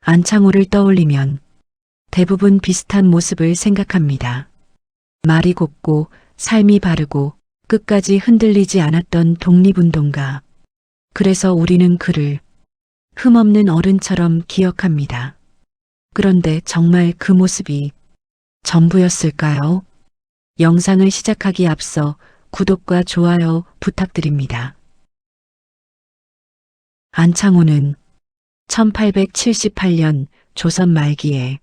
안창호를 떠올리면 대부분 비슷한 모습을 생각합니다. 말이 곱고 삶이 바르고 끝까지 흔들리지 않았던 독립운동가. 그래서 우리는 그를 흠없는 어른처럼 기억합니다. 그런데 정말 그 모습이 전부였을까요? 영상을 시작하기 앞서 구독과 좋아요 부탁드립니다. 안창호는 1878년 조선 말기에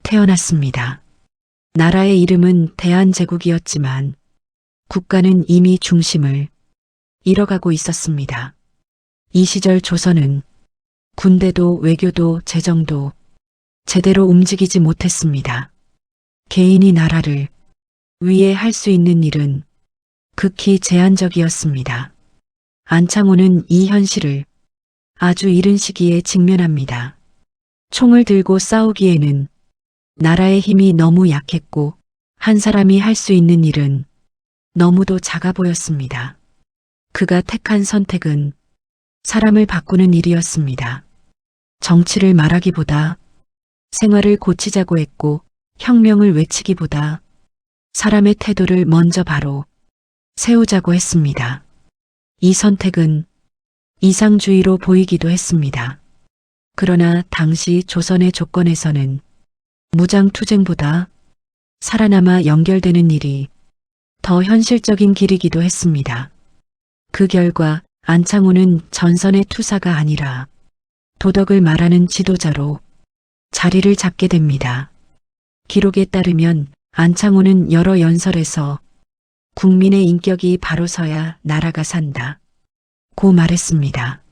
태어났습니다. 나라의 이름은 대한제국이었지만 국가는 이미 중심을 잃어가고 있었습니다. 이 시절 조선은 군대도 외교도 재정도 제대로 움직이지 못했습니다. 개인이 나라를 위해 할 수 있는 일은 극히 제한적이었습니다. 안창호는 이 현실을 아주 이른 시기에 직면합니다. 총을 들고 싸우기에는 나라의 힘이 너무 약했고 한 사람이 할 수 있는 일은 너무도 작아 보였습니다. 그가 택한 선택은 사람을 바꾸는 일이었습니다. 정치를 말하기보다 생활을 고치자고 했고 혁명을 외치기보다 사람의 태도를 먼저 바로 세우자고 했습니다. 이 선택은 이상주의로 보이기도 했습니다. 그러나 당시 조선의 조건에서는 무장투쟁보다 살아남아 연결되는 일이 더 현실적인 길이기도 했습니다. 그 결과 안창호는 전선의 투사가 아니라 도덕을 말하는 지도자로 자리를 잡게 됩니다. 기록에 따르면 안창호는 여러 연설에서 국민의 인격이 바로 서야 나라가 산다 고 말했습니다.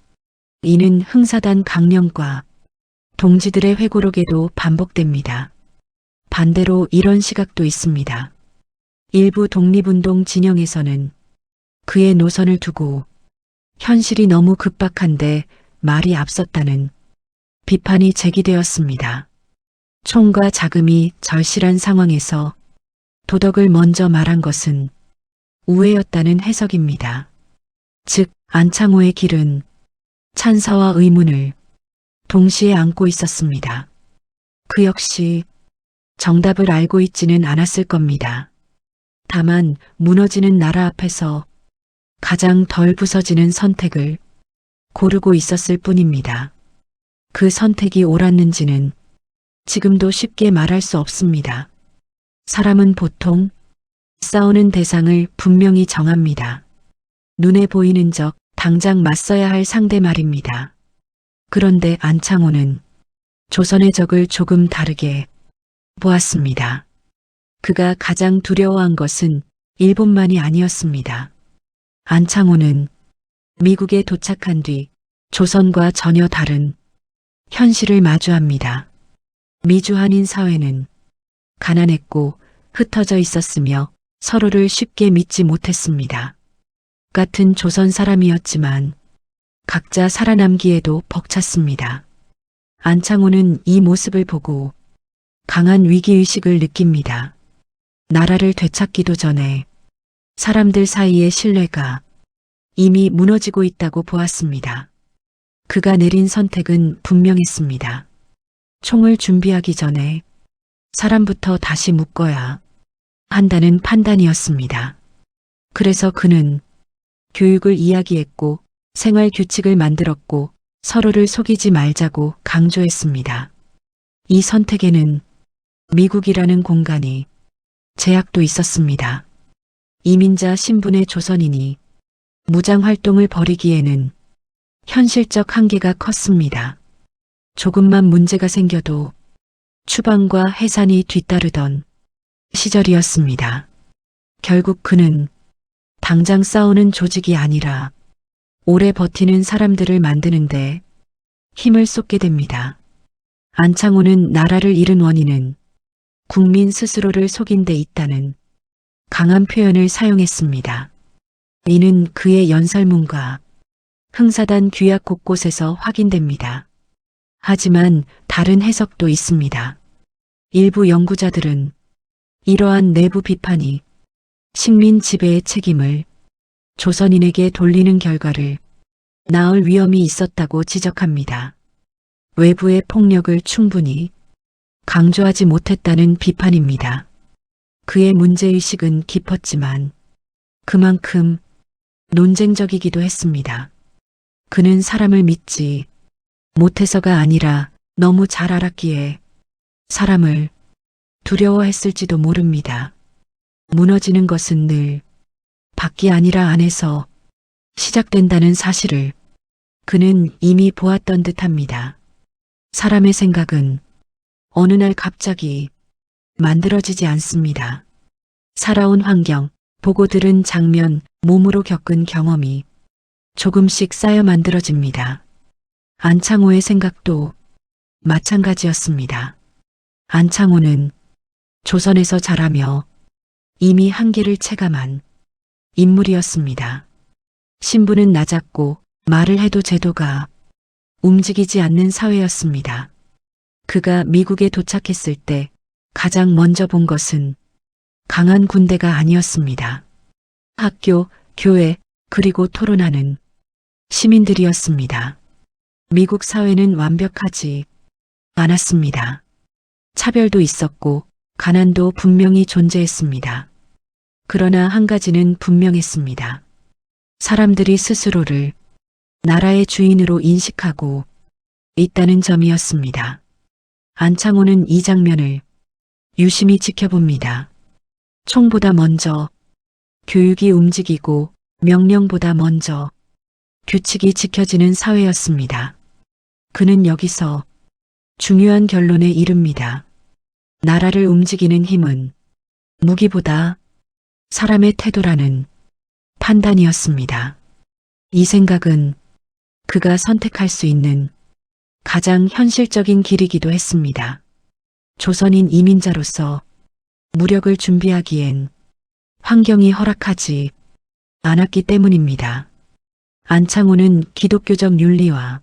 이는 흥사단 강령과 동지들의 회고록에도 반복됩니다. 반대로 이런 시각도 있습니다. 일부 독립운동 진영에서는 그의 노선을 두고 현실이 너무 급박한데 말이 앞섰다는 비판이 제기되었습니다. 총과 자금이 절실한 상황에서 도덕을 먼저 말한 것은 우회였다는 해석입니다. 즉, 안창호의 길은 찬사와 의문을 동시에 안고 있었습니다. 그 역시 정답을 알고 있지는 않았을 겁니다. 다만 무너지는 나라 앞에서 가장 덜 부서지는 선택을 고르고 있었을 뿐입니다. 그 선택이 옳았는지는 지금도 쉽게 말할 수 없습니다. 사람은 보통 싸우는 대상을 분명히 정합니다. 눈에 보이는 적, 당장 맞서야 할 상대 말입니다. 그런데 안창호는 조선의 적을 조금 다르게 보았습니다. 그가 가장 두려워한 것은 일본만이 아니었습니다. 안창호는 미국에 도착한 뒤 조선과 전혀 다른 현실을 마주합니다. 미주한인 사회는 가난했고 흩어져 있었으며 서로를 쉽게 믿지 못했습니다. 같은 조선 사람이었지만 각자 살아남기에도 벅찼습니다. 안창호는 이 모습을 보고 강한 위기의식을 느낍니다. 나라를 되찾기도 전에 사람들 사이의 신뢰가 이미 무너지고 있다고 보았습니다. 그가 내린 선택은 분명했습니다. 총을 준비하기 전에 사람부터 다시 묶어야 한다는 판단이었습니다. 그래서 그는 교육을 이야기했고 생활 규칙을 만들었고 서로를 속이지 말자고 강조했습니다. 이 선택에는 미국이라는 공간이 제약도 있었습니다. 이민자 신분의 조선인이 무장활동을 벌이기에는 현실적 한계가 컸습니다. 조금만 문제가 생겨도 추방과 해산이 뒤따르던 시절이었습니다. 결국 그는 당장 싸우는 조직이 아니라 오래 버티는 사람들을 만드는데 힘을 쏟게 됩니다. 안창호는 나라를 잃은 원인은 국민 스스로를 속인 데 있다는 강한 표현을 사용했습니다. 이는 그의 연설문과 흥사단 규약 곳곳에서 확인됩니다. 하지만 다른 해석도 있습니다. 일부 연구자들은 이러한 내부 비판이 식민 지배의 책임을 조선인에게 돌리는 결과를 낳을 위험이 있었다고 지적합니다. 외부의 폭력을 충분히 강조하지 못했다는 비판입니다. 그의 문제의식은 깊었지만 그만큼 논쟁적이기도 했습니다. 그는 사람을 믿지 못해서가 아니라 너무 잘 알았기에 사람을 두려워했을지도 모릅니다. 무너지는 것은 늘 밖이 아니라 안에서 시작된다는 사실을 그는 이미 보았던 듯합니다. 사람의 생각은 어느 날 갑자기 만들어지지 않습니다. 살아온 환경, 보고 들은 장면, 몸으로 겪은 경험이 조금씩 쌓여 만들어집니다. 안창호의 생각도 마찬가지였습니다. 안창호는 조선에서 자라며 이미 한계를 체감한 인물이었습니다. 신분은 낮았고 말을 해도 제도가 움직이지 않는 사회였습니다. 그가 미국에 도착했을 때 가장 먼저 본 것은 강한 군대가 아니었습니다. 학교, 교회, 그리고 토론하는 시민들이었습니다. 미국 사회는 완벽하지 않았습니다. 차별도 있었고 가난도 분명히 존재했습니다. 그러나 한 가지는 분명했습니다. 사람들이 스스로를 나라의 주인으로 인식하고 있다는 점이었습니다. 안창호는 이 장면을 유심히 지켜봅니다. 총보다 먼저 교육이 움직이고 명령보다 먼저 규칙이 지켜지는 사회였습니다. 그는 여기서 중요한 결론에 이릅니다. 나라를 움직이는 힘은 무기보다 사람의 태도라는 판단이었습니다. 이 생각은 그가 선택할 수 있는 가장 현실적인 길이기도 했습니다. 조선인 이민자로서 무력을 준비하기엔 환경이 허락하지 않았기 때문입니다. 안창호는 기독교적 윤리와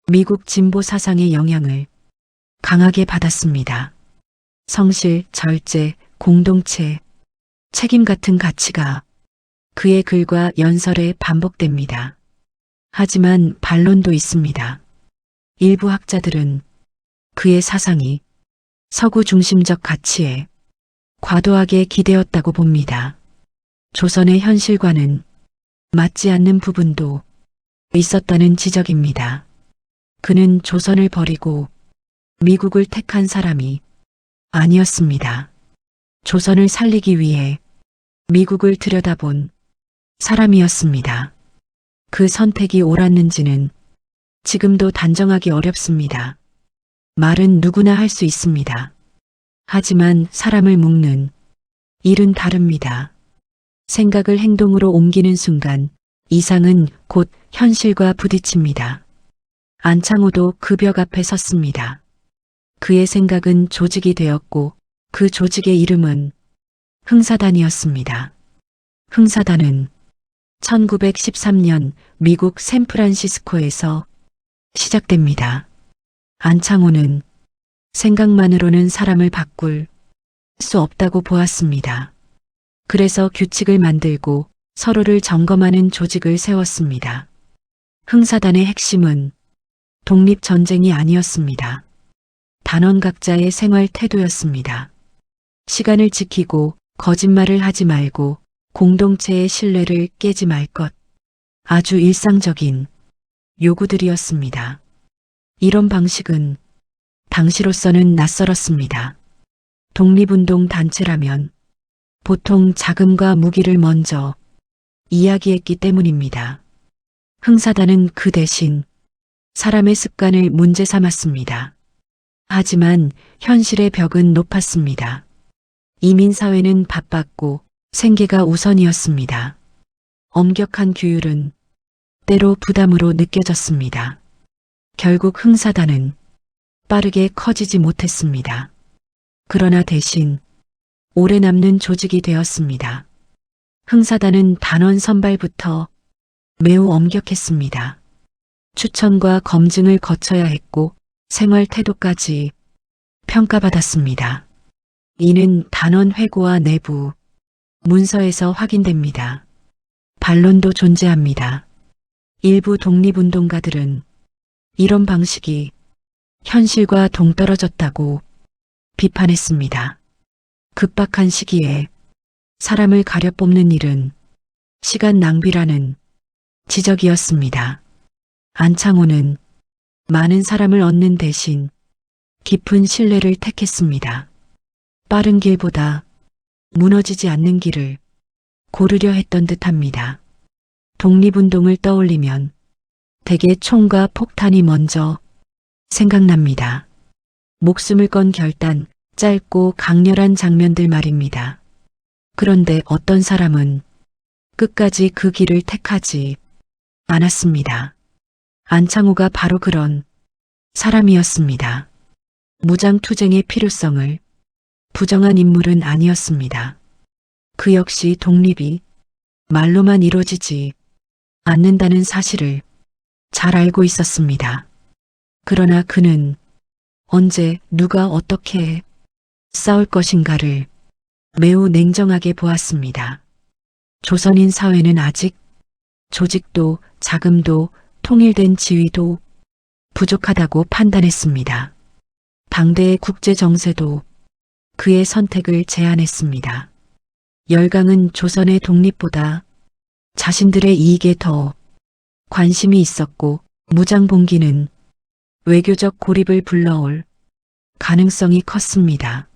미국 진보 사상의 영향을 강하게 받았습니다. 성실, 절제, 공동체, 책임 같은 가치가 그의 글과 연설에 반복됩니다. 하지만 반론도 있습니다. 일부 학자들은 그의 사상이 서구 중심적 가치에 과도하게 기대었다고 봅니다. 조선의 현실과는 맞지 않는 부분도 있었다는 지적입니다. 그는 조선을 버리고 미국을 택한 사람이 아니었습니다. 조선을 살리기 위해 미국을 들여다본 사람이었습니다. 그 선택이 옳았는지는 지금도 단정하기 어렵습니다. 말은 누구나 할 수 있습니다. 하지만 사람을 묶는 일은 다릅니다. 생각을 행동으로 옮기는 순간 이상은 곧 현실과 부딪힙니다. 안창호도 그 벽 앞에 섰습니다. 그의 생각은 조직이 되었고 그 조직의 이름은 흥사단이었습니다. 흥사단은 1913년 미국 샌프란시스코에서 시작됩니다. 안창호는 생각만으로는 사람을 바꿀 수 없다고 보았습니다. 그래서 규칙을 만들고 서로를 점검하는 조직을 세웠습니다. 흥사단의 핵심은 독립전쟁이 아니었습니다. 단원 각자의 생활 태도였습니다. 시간을 지키고 거짓말을 하지 말고 공동체의 신뢰를 깨지 말 것. 아주 일상적인 요구들이었습니다. 이런 방식은 당시로서는 낯설었습니다. 독립운동 단체라면 보통 자금과 무기를 먼저 이야기했기 때문입니다. 흥사단은 그 대신 사람의 습관을 문제 삼았습니다. 하지만 현실의 벽은 높았습니다. 이민사회는 바빴고 생계가 우선이었습니다. 엄격한 규율은 때로 부담으로 느껴졌습니다. 결국 흥사단은 빠르게 커지지 못했습니다. 그러나 대신 오래 남는 조직이 되었습니다. 흥사단은 단원 선발부터 매우 엄격했습니다. 추천과 검증을 거쳐야 했고 생활 태도까지 평가받았습니다. 이는 단원 회고와 내부 문서에서 확인됩니다. 반론도 존재합니다. 일부 독립운동가들은 이런 방식이 현실과 동떨어졌다고 비판했습니다. 급박한 시기에 사람을 가려 뽑는 일은 시간 낭비라는 지적이었습니다. 안창호는 많은 사람을 얻는 대신 깊은 신뢰를 택했습니다. 빠른 길보다 무너지지 않는 길을 고르려 했던 듯합니다. 독립운동을 떠올리면 대개 총과 폭탄이 먼저 생각납니다. 목숨을 건 결단, 짧고 강렬한 장면들 말입니다. 그런데 어떤 사람은 끝까지 그 길을 택하지 않았습니다. 안창호가 바로 그런 사람이었습니다. 무장투쟁의 필요성을 부정한 인물은 아니었습니다. 그 역시 독립이 말로만 이루어지지 않는다는 사실을 잘 알고 있었습니다. 그러나 그는 언제 누가 어떻게 싸울 것인가를 매우 냉정하게 보았습니다. 조선인 사회는 아직 조직도 자금도 통일된 지위도 부족하다고 판단했습니다. 당대의 국제 정세도 그의 선택을 제한했습니다. 열강은 조선의 독립보다 자신들의 이익에 더 관심이 있었고 무장봉기는 외교적 고립을 불러올 가능성이 컸습니다.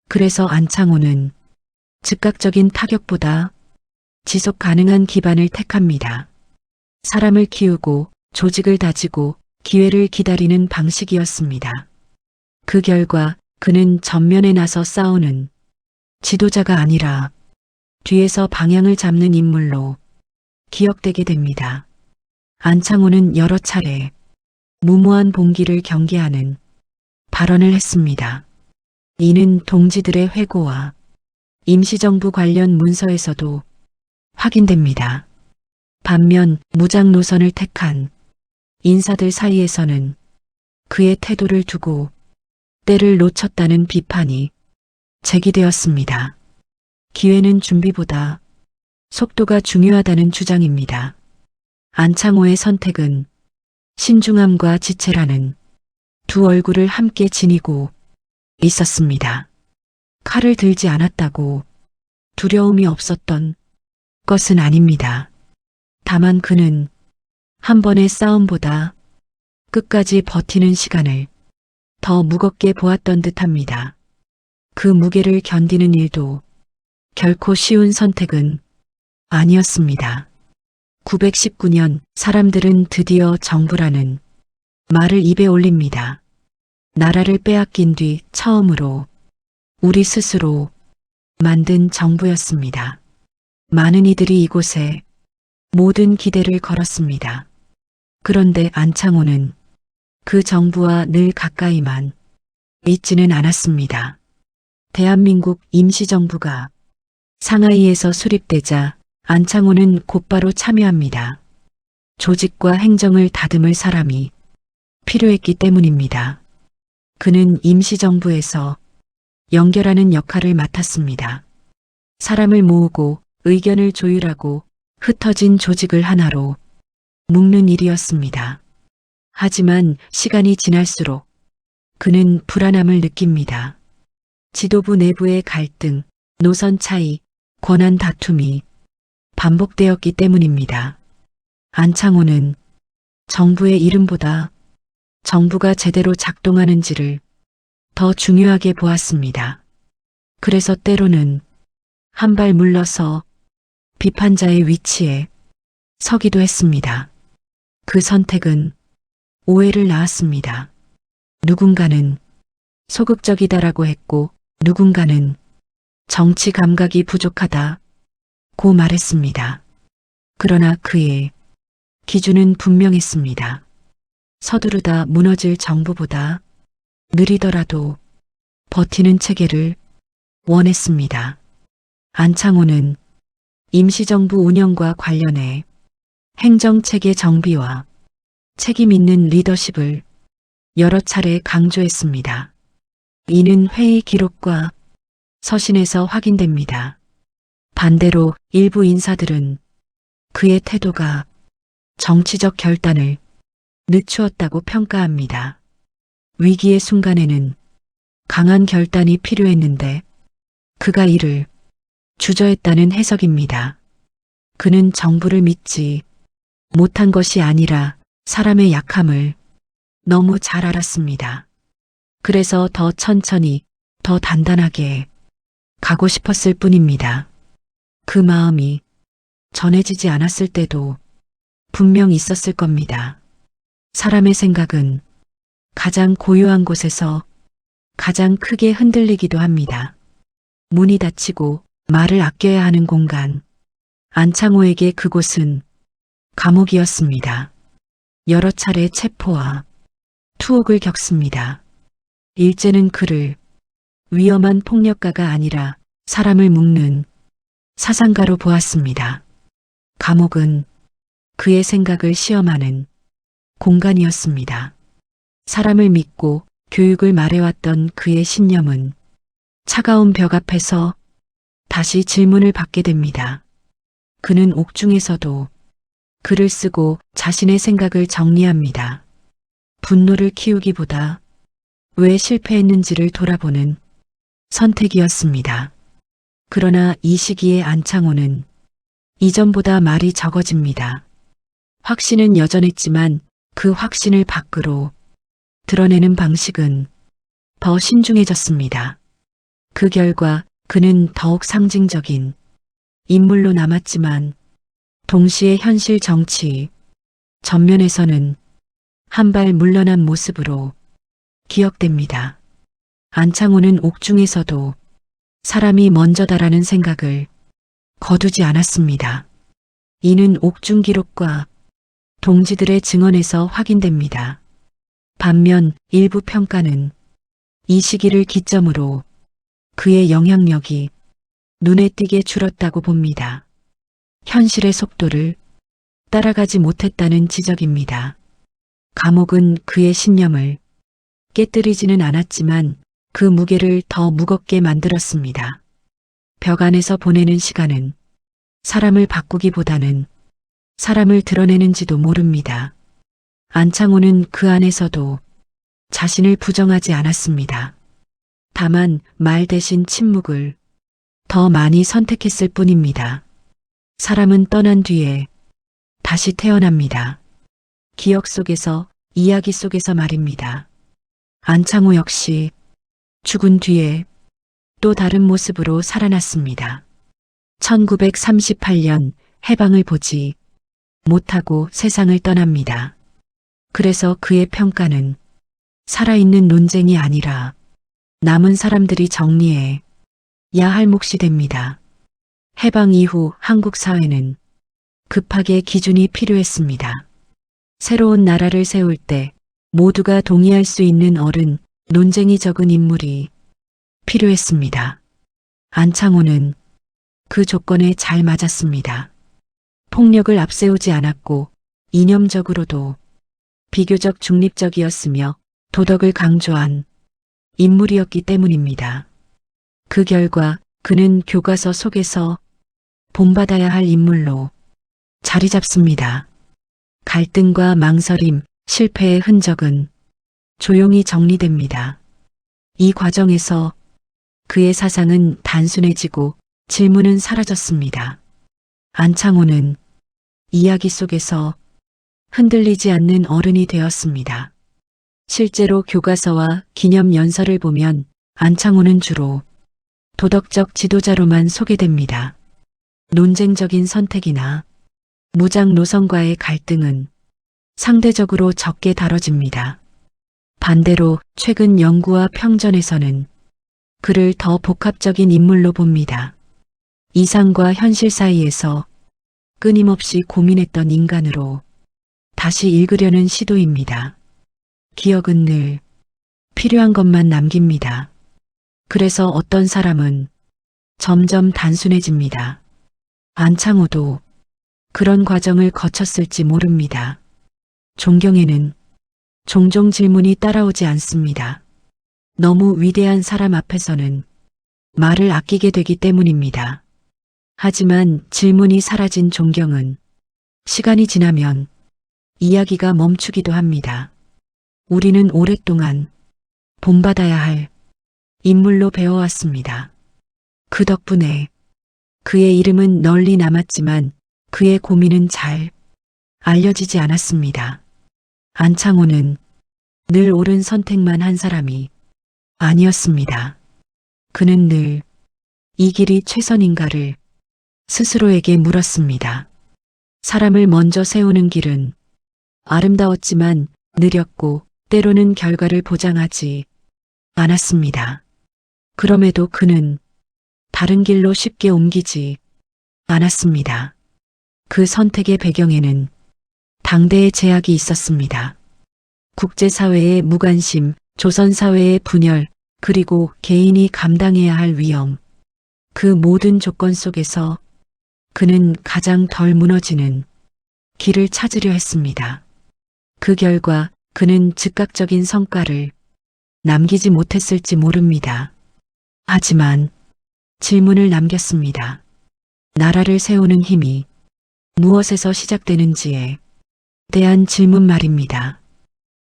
그래서 안창호는 즉각적인 타격보다 지속 가능한 기반을 택합니다. 사람을 키우고 조직을 다지고 기회를 기다리는 방식이었습니다. 그 결과 그는 전면에 나서 싸우는 지도자가 아니라 뒤에서 방향을 잡는 인물로 기억되게 됩니다. 안창호는 여러 차례 무모한 봉기를 경계하는 발언을 했습니다. 이는 동지들의 회고와 임시정부 관련 문서에서도 확인됩니다. 반면 무장 노선을 택한 인사들 사이에서는 그의 태도를 두고 때를 놓쳤다는 비판이 제기되었습니다. 기회는 준비보다 속도가 중요하다는 주장입니다. 안창호의 선택은 신중함과 지체라는 두 얼굴을 함께 지니고 있었습니다. 칼을 들지 않았다고 두려움이 없었던 것은 아닙니다. 다만 그는 한 번의 싸움보다 끝까지 버티는 시간을 더 무겁게 보았던 듯합니다. 그 무게를 견디는 일도 결코 쉬운 선택은 아니었습니다. 919년 사람들은 드디어 정부라는 말을 입에 올립니다. 나라를 빼앗긴 뒤 처음으로 우리 스스로 만든 정부였습니다. 많은 이들이 이곳에 모든 기대를 걸었습니다. 그런데 안창호는 그 정부와 늘 가까이만 있지는 않았습니다. 대한민국 임시정부가 상하이에서 수립되자 안창호는 곧바로 참여합니다. 조직과 행정을 다듬을 사람이 필요했기 때문입니다. 그는 임시정부에서 연결하는 역할을 맡았습니다. 사람을 모으고 의견을 조율하고 흩어진 조직을 하나로 묶는 일이었습니다. 하지만 시간이 지날수록 그는 불안함을 느낍니다. 지도부 내부의 갈등, 노선 차이, 권한 다툼이 반복되었기 때문입니다. 안창호는 정부의 이름보다 정부가 제대로 작동하는지를 더 중요하게 보았습니다. 그래서 때로는 한 발 물러서 비판자의 위치에 서기도 했습니다. 그 선택은 오해를 낳았습니다. 누군가는 소극적이다라고 했고 누군가는 정치 감각이 부족하다고 말했습니다. 그러나 그의 기준은 분명했습니다. 서두르다 무너질 정부보다 느리더라도 버티는 체계를 원했습니다. 안창호는 임시정부 운영과 관련해 행정체계 정비와 책임 있는 리더십을 여러 차례 강조했습니다. 이는 회의 기록과 서신에서 확인됩니다. 반대로 일부 인사들은 그의 태도가 정치적 결단을 늦추었다고 평가합니다. 위기의 순간에는 강한 결단이 필요했는데 그가 이를 주저했다는 해석입니다. 그는 정부를 믿지 못한 것이 아니라 사람의 약함을 너무 잘 알았습니다. 그래서 더 천천히, 더 단단하게 가고 싶었을 뿐입니다. 그 마음이 전해지지 않았을 때도 분명 있었을 겁니다. 사람의 생각은 가장 고요한 곳에서 가장 크게 흔들리기도 합니다. 문이 닫히고 말을 아껴야 하는 공간. 안창호에게 그곳은 감옥이었습니다. 여러 차례 체포와 투옥을 겪습니다. 일제는 그를 위험한 폭력가가 아니라 사람을 묶는 사상가로 보았습니다. 감옥은 그의 생각을 시험하는 공간이었습니다. 사람을 믿고 교육을 말해왔던 그의 신념은 차가운 벽 앞에서 다시 질문을 받게 됩니다. 그는 옥중에서도 글을 쓰고 자신의 생각을 정리합니다. 분노를 키우기보다 왜 실패했는지를 돌아보는 선택이었습니다. 그러나 이 시기에 안창호는 이전보다 말이 적어집니다. 확신은 여전했지만 그 확신을 밖으로 드러내는 방식은 더 신중해졌습니다. 그 결과 그는 더욱 상징적인 인물로 남았지만 동시에 현실 정치 전면에서는 한 발 물러난 모습으로 기억됩니다. 안창호는 옥중에서도 사람이 먼저다라는 생각을 거두지 않았습니다. 이는 옥중 기록과 동지들의 증언에서 확인됩니다. 반면 일부 평가는 이 시기를 기점으로 그의 영향력이 눈에 띄게 줄었다고 봅니다. 현실의 속도를 따라가지 못했다는 지적입니다. 감옥은 그의 신념을 깨뜨리지는 않았지만 그 무게를 더 무겁게 만들었습니다. 벽 안에서 보내는 시간은 사람을 바꾸기보다는 사람을 드러내는지도 모릅니다. 안창호는 그 안에서도 자신을 부정하지 않았습니다. 다만 말 대신 침묵을 더 많이 선택했을 뿐입니다. 사람은 떠난 뒤에 다시 태어납니다. 기억 속에서, 이야기 속에서 말입니다. 안창호 역시 죽은 뒤에 또 다른 모습으로 살아났습니다. 1938년 해방을 보지 못하고 세상을 떠납니다. 그래서 그의 평가는 살아있는 논쟁이 아니라 남은 사람들이 정리해 야 할 몫이 됩니다. 해방 이후 한국 사회는 급하게 기준이 필요했습니다. 새로운 나라를 세울 때 모두가 동의할 수 있는 어른, 논쟁이 적은 인물이 필요했습니다. 안창호는 그 조건에 잘 맞았습니다. 폭력을 앞세우지 않았고 이념적으로도 비교적 중립적이었으며 도덕을 강조한 인물이었기 때문입니다. 그 결과 그는 교과서 속에서 본받아야 할 인물로 자리 잡습니다. 갈등과 망설임, 실패의 흔적은 조용히 정리됩니다. 이 과정에서 그의 사상은 단순해지고 질문은 사라졌습니다. 안창호는 이야기 속에서 흔들리지 않는 어른이 되었습니다. 실제로 교과서와 기념 연설을 보면 안창호는 주로 도덕적 지도자로만 소개됩니다. 논쟁적인 선택이나 무장 노선과의 갈등은 상대적으로 적게 다뤄집니다. 반대로 최근 연구와 평전에서는 그를 더 복합적인 인물로 봅니다. 이상과 현실 사이에서 끊임없이 고민했던 인간으로 다시 읽으려는 시도입니다. 기억은 늘 필요한 것만 남깁니다. 그래서 어떤 사람은 점점 단순해집니다. 안창호도 그런 과정을 거쳤을지 모릅니다. 존경에는 종종 질문이 따라오지 않습니다. 너무 위대한 사람 앞에서는 말을 아끼게 되기 때문입니다. 하지만 질문이 사라진 존경은 시간이 지나면 이야기가 멈추기도 합니다. 우리는 오랫동안 본받아야 할 인물로 배워왔습니다. 그 덕분에 그의 이름은 널리 남았지만 그의 고민은 잘 알려지지 않았습니다. 안창호는 늘 옳은 선택만 한 사람이 아니었습니다. 그는 늘 이 길이 최선인가를 스스로에게 물었습니다. 사람을 먼저 세우는 길은 아름다웠지만 느렸고 때로는 결과를 보장하지 않았습니다. 그럼에도 그는 다른 길로 쉽게 옮기지 않았습니다. 그 선택의 배경에는 당대의 제약이 있었습니다. 국제사회의 무관심, 조선사회의 분열, 그리고 개인이 감당해야 할 위험. 그 모든 조건 속에서 그는 가장 덜 무너지는 길을 찾으려 했습니다. 그 결과 그는 즉각적인 성과를 남기지 못했을지 모릅니다. 하지만 질문을 남겼습니다. 나라를 세우는 힘이 무엇에서 시작되는지에 대한 질문 말입니다.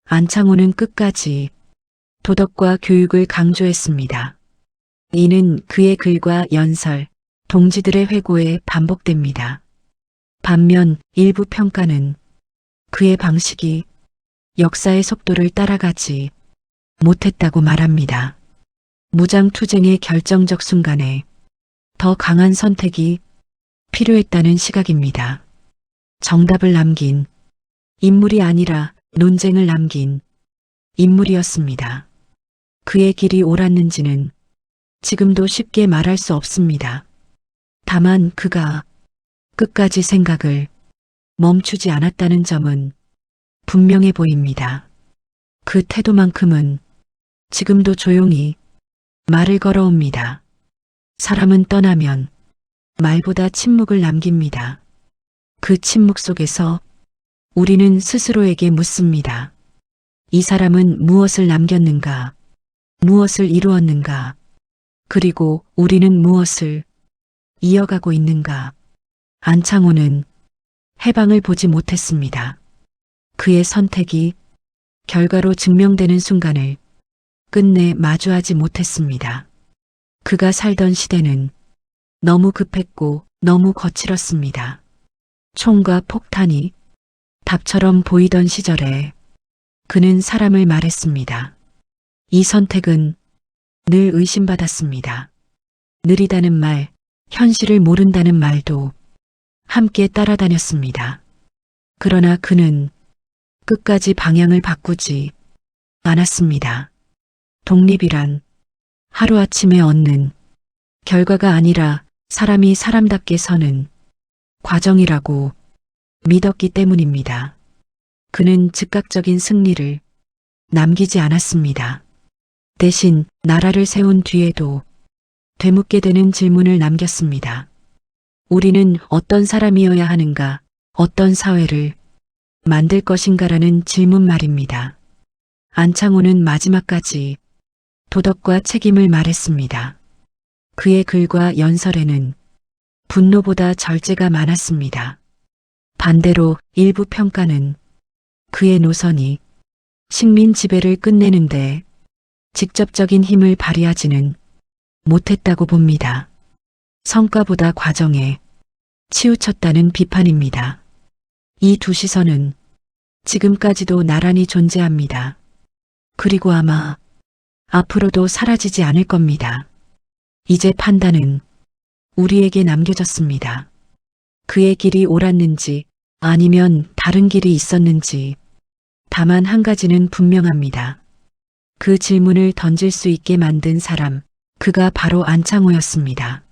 안창호는 끝까지 도덕과 교육을 강조했습니다. 이는 그의 글과 연설, 동지들의 회고에 반복됩니다. 반면 일부 평가는 그의 방식이 역사의 속도를 따라가지 못했다고 말합니다. 무장투쟁의 결정적 순간에 더 강한 선택이 필요했다는 시각입니다. 정답을 남긴 인물이 아니라 논쟁을 남긴 인물이었습니다. 그의 길이 옳았는지는 지금도 쉽게 말할 수 없습니다. 다만 그가 끝까지 생각을 멈추지 않았다는 점은 분명해 보입니다. 그 태도만큼은 지금도 조용히 말을 걸어옵니다. 사람은 떠나면 말보다 침묵을 남깁니다. 그 침묵 속에서 우리는 스스로에게 묻습니다. 이 사람은 무엇을 남겼는가? 무엇을 이루었는가? 그리고 우리는 무엇을 이어가고 있는가? 안창호는 해방을 보지 못했습니다. 그의 선택이 결과로 증명되는 순간을 끝내 마주하지 못했습니다. 그가 살던 시대는 너무 급했고 너무 거칠었습니다. 총과 폭탄이 답처럼 보이던 시절에 그는 사람을 말했습니다. 이 선택은 늘 의심받았습니다. 느리다는 말, 현실을 모른다는 말도 함께 따라다녔습니다. 그러나 그는 끝까지 방향을 바꾸지 않았습니다. 독립이란 하루아침에 얻는 결과가 아니라 사람이 사람답게 서는 과정이라고 믿었기 때문입니다. 그는 즉각적인 승리를 남기지 않았습니다. 대신 나라를 세운 뒤에도 되묻게 되는 질문을 남겼습니다. 우리는 어떤 사람이어야 하는가, 어떤 사회를 만들 것인가라는 질문 말입니다. 안창호는 마지막까지 도덕과 책임을 말했습니다. 그의 글과 연설에는 분노보다 절제가 많았습니다. 반대로 일부 평가는 그의 노선이 식민 지배를 끝내는데 직접적인 힘을 발휘하지는 못했다고 봅니다. 성과보다 과정에 치우쳤다는 비판입니다. 이 두 시선은 지금까지도 나란히 존재합니다. 그리고 아마 앞으로도 사라지지 않을 겁니다. 이제 판단은 우리에게 남겨졌습니다. 그의 길이 옳았는지 아니면 다른 길이 있었는지 다만 한 가지는 분명합니다. 그 질문을 던질 수 있게 만든 사람, 그가 바로 안창호였습니다.